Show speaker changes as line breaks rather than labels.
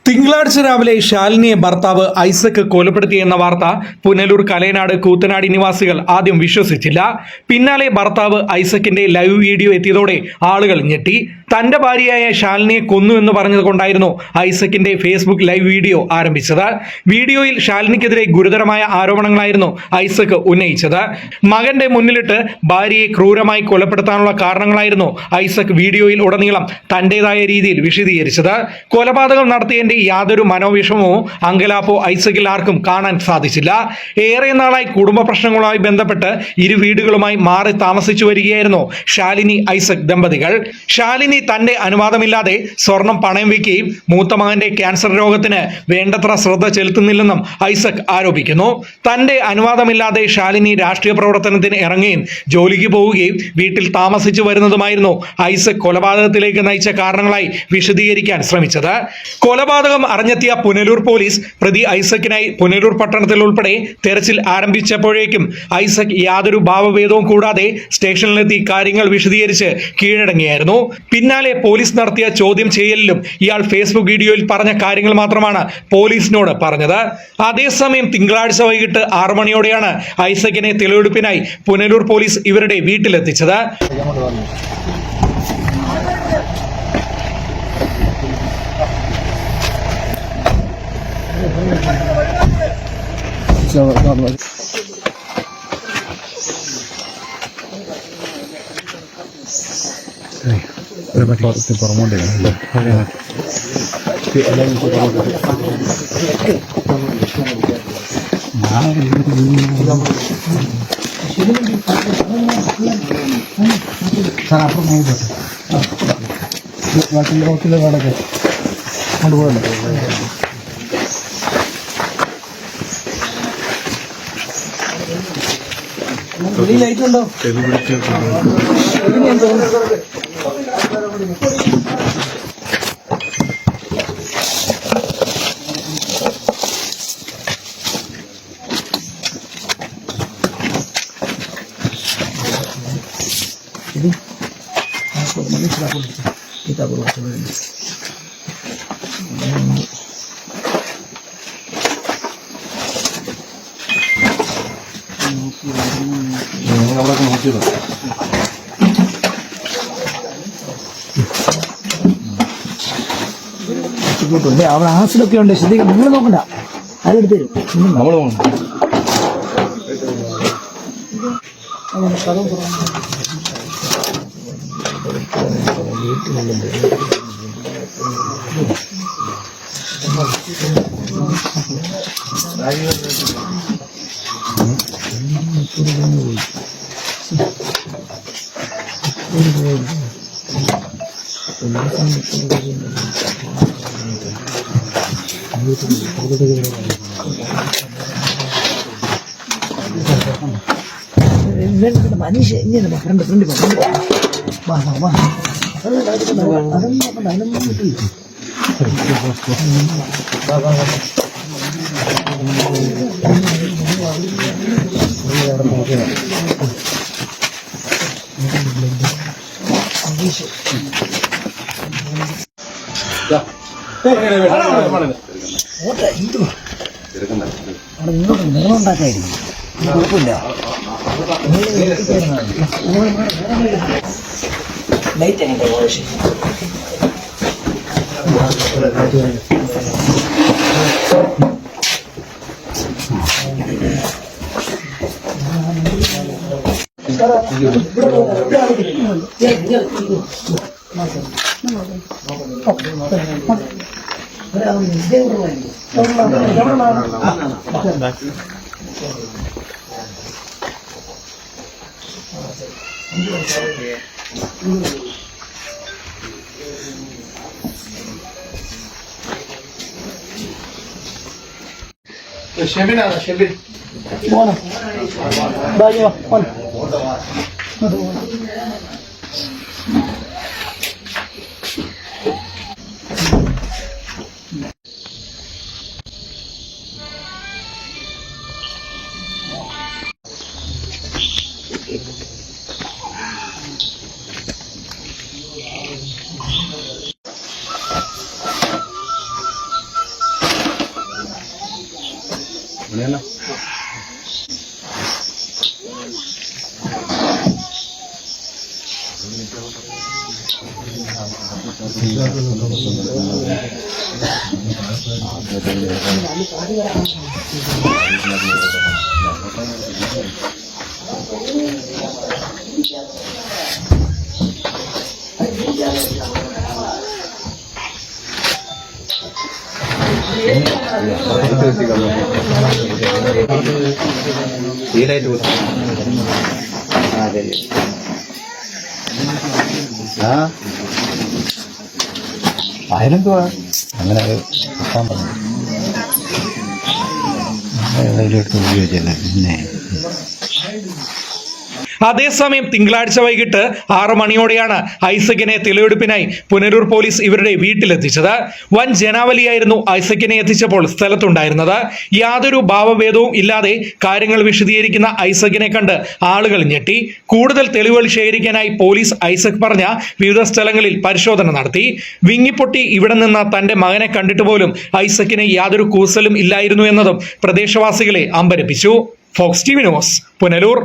തിങ്കളാഴ്ച രാവിലെ ശാലിനിയെ ഭർത്താവ് ഐസക് കൊലപ്പെടുത്തിയെന്ന വാർത്ത പുനലൂർ കലയനാട് കൂത്തനാടി നിവാസികൾ ആദ്യം വിശ്വസിച്ചില്ല. പിന്നാലെ ഭർത്താവ് ഐസക്കിന്റെ ലൈവ് വീഡിയോ എത്തിയതോടെ ആളുകൾ ഞെട്ടി. തന്റെ ഭാര്യയായ ശാലിനിയെ കൊന്നു എന്ന് പറഞ്ഞതുകൊണ്ടായിരുന്നു ഐസക്കിന്റെ ഫേസ്ബുക്ക് ലൈവ് വീഡിയോ ആരംഭിച്ചത്. വീഡിയോയിൽ ശാലിനിക്കെതിരെ ഗുരുതരമായ ആരോപണങ്ങളായിരുന്നു ഐസക് ഉന്നയിച്ചത്. മകന്റെ മുന്നിലിട്ട് ഭാര്യയെ ക്രൂരമായി കൊലപ്പെടുത്താനുള്ള കാരണങ്ങളായിരുന്നു ഐസക് വീഡിയോയിൽ ഉടനീളം തന്റേതായ രീതിയിൽ വിശദീകരിച്ചത്. കൊലപാതകം നടത്തിയതിന്റെ യാതൊരു മനോവിഷമോ അങ്കലാപ്പോ ഐസക്കിൽ ആർക്കും കാണാൻ സാധിച്ചില്ല. ഏറെ നാളായി കുടുംബ പ്രശ്നങ്ങളുമായി ബന്ധപ്പെട്ട് ഇരു വീടുകളുമായി മാറി താമസിച്ചു വരികയായിരുന്നു ശാലിനി ഐസക് ദമ്പതികൾ. ശാലിനി തന്റെ അനുവാദമില്ലാതെ സ്വർണം പണയം വയ്ക്കുകയും മൂത്ത മകന്റെ ക്യാൻസർ രോഗത്തിന് വേണ്ടത്ര ശ്രദ്ധ ചെലുത്തുന്നില്ലെന്നും ഐസക് ആരോപിക്കുന്നു. തന്റെ അനുവാദമില്ലാതെ ശാലിനി രാഷ്ട്രീയ പ്രവർത്തനത്തിന് ഇറങ്ങുകയും ജോലിക്ക് പോവുകയും വീട്ടിൽ താമസിച്ചു വരുന്നതുമായിരുന്നു ഐസക് കൊലപാതകത്തിലേക്ക് നയിച്ച കാരണങ്ങളായി വിശദീകരിക്കാൻ ശ്രമിച്ചത്. കൊലപാതകം അറിഞ്ഞെത്തിയ പുനലൂർ പോലീസ് പ്രതി ഐസക്കിനായി പുനലൂർ പട്ടണത്തിൽ ഉൾപ്പെടെ തെരച്ചിൽ ആരംഭിച്ചപ്പോഴേക്കും ഐസക് യാതൊരു ഭാവഭേദവും കൂടാതെ സ്റ്റേഷനിലെത്തി കാര്യങ്ങൾ വിശദീകരിച്ച് കീഴടങ്ങിയായിരുന്നു. പിന്നാലെ പോലീസ് നടത്തിയ ചോദ്യം ചെയ്യലിലും ഇയാൾ ഫേസ്ബുക്ക് വീഡിയോയിൽ പറഞ്ഞ കാര്യങ്ങൾ മാത്രമാണ് പോലീസിനോട് പറഞ്ഞത്. അതേസമയം തിങ്കളാഴ്ച വൈകിട്ട് 6 മണിയോടെയാണ് ഐസക്കിനെ തെളിവെടുപ്പിനായി പുനലൂർ പോലീസ് ഇവരുടെ വീട്ടിലെത്തിച്ചത്. ലൈറ്റ് ഉണ്ടോ? kita berusaha ini. അവിടെ ആസിഡൊക്കെ ഉണ്ട്, ശ്രദ്ധിക്കണം. നിങ്ങൾ നോക്കണ്ട, അതെടുത്ത് തരും. നമ്മൾ മനുഷ്യ ഇങ്ങനെ ഫ്രണ്ട് വാ വാ അതൊന്നും നോക്കണ്ട, അതിനൊന്നും കിട്ടില്ല. അവിടെ ഇങ്ങോട്ട് നിറം ഉണ്ടാക്കായിരിക്കും, കുഴപ്പമില്ല. ലൈറ്റ് എങ്ങനെ Şebin ana, Şebin. Bona. Bayo, on.
അതിനെന്തുവാ അങ്ങനെ എടുത്ത് ഉപയോഗിച്ചല്ലേ പിന്നെ.
അതേസമയം തിങ്കളാഴ്ച വൈകിട്ട് 6 മണിയോടെയാണ് ഐസക്കിനെ തെളിവെടുപ്പിനായി പുനലൂർ പോലീസ് ഇവരുടെ വീട്ടിലെത്തിച്ചത്. വൻ ജനാവലിയായിരുന്നു ഐസക്കിനെ എത്തിച്ചപ്പോൾ സ്ഥലത്തുണ്ടായിരുന്നത്. യാതൊരു ഭാവഭേദവും ഇല്ലാതെ കാര്യങ്ങൾ വിശദീകരിക്കുന്ന ഐസക്കിനെ കണ്ട് ആളുകൾ ഞെട്ടി. കൂടുതൽ തെളിവുകൾ ശേഖരിക്കാനായി പോലീസ് ഐസക് പറഞ്ഞ വിവിധ സ്ഥലങ്ങളിൽ പരിശോധന നടത്തി. വിങ്ങിപ്പൊട്ടി ഇവിടെ നിന്ന് തന്റെ മകനെ കണ്ടിട്ട് പോലും ഐസക്കിന് യാതൊരു കൂസലും ഇല്ലായിരുന്നു എന്നതും പ്രദേശവാസികളെ അമ്പരപ്പിച്ചു. Fox TV News, Punalur.